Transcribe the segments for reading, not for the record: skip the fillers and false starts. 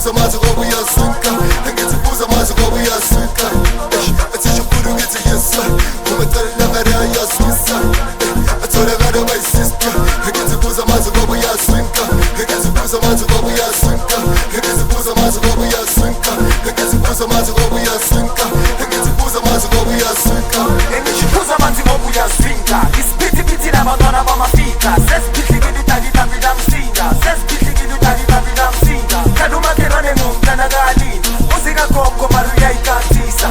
buza manje ngoba uyazwinka Ngithi buza manje ngoba uyazwinka Athisha umuntu ngithi yesa Umetele langare ayazwisa Atholakala bayisista Ngithi buza manje ngoba uyazwinka Ngithi buza manje ngoba uyazwinka Ngithi buza manje ngoba uyazwinka Ngithi buza manje ngoba uyazwinka Ngithi buza manje ngoba uyazwinka Ngithi buza manje ngoba uyazwinka Isiphithiphithi labantwana bamafika Sesiphihlekile udali lami lamsinda Sesiphihlekile udali lami lamsinda Kanti umakhelwane ngumntana kalini Uzika gogo mari uyayikatisa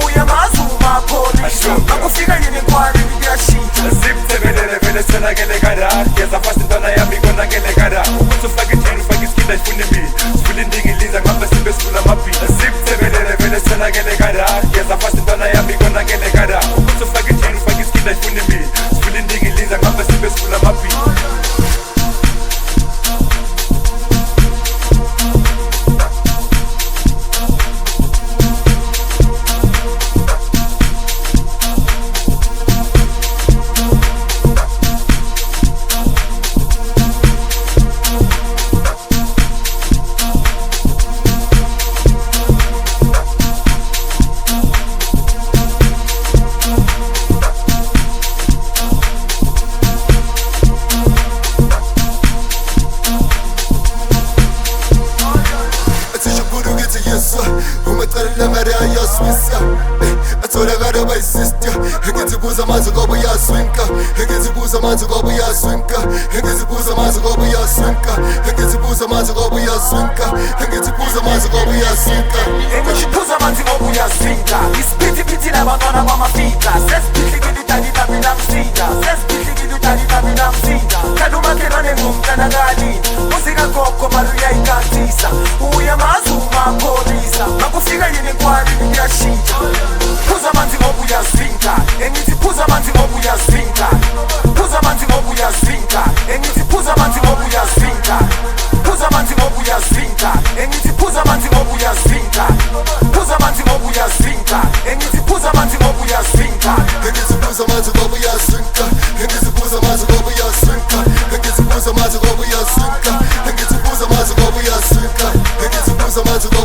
Uyamazi umapholisa Akufika yini kwani kuyashintsha Siptebelele vele senakele kada Yeza fast intwana yami konakele kada Ukuthi ufake itheni ufake iskida ifune mina Sifule indingiliza ngabe sibe sifuna amabhila Siptebelele vele senakele kada Yeza fast intwana yami konakele kada Ukuthi ufake itheni ufake iskida ifune mina Sifule indingiliza ngabe sibe sifuna amabhila Umetele langare ayazwisa Atholakala bayisista Ngithi buza manje ngoba uyazwinka Ngithi buza manje ngoba uyazwinka Ngithi buza manje ngoba uyazwinka Ngithi buza manje ngoba uyazwinka Ngithi buza manje ngoba uyazwinka Ngithi buza manje ngoba uyazwinka Isiphithiphithi labantwana bamafika Sesiphihlekile udali lami lamsinda Sesiphihlekile udali lami lamsinda Kanti umakhelwane ngumntana kalini Uzika gogo mari uyayikatisa Uyamazi umapholisa Akufika yini kwani kuyashintsha Buza manje ngoba uyazwinka Ngithi buza manje ngoba uyazwinka Buza manje ngoba uyazwinka Ngithi buza manje ngoba uyazwinka Buza manje ngoba uyazwinka Ngithi buza manje ngoba uyazwinka Buza manje ngoba uyazwinka Ngithi buza manje ngoba uyazwinka Ngithi buza manje ngoba uyazwinka Ngithi buza manje ngoba uyazwinka Ngithi buza manje ngoba uyazwinka Ngithi buza manje ngoba uyazwinka Ngithi buza manje ngoba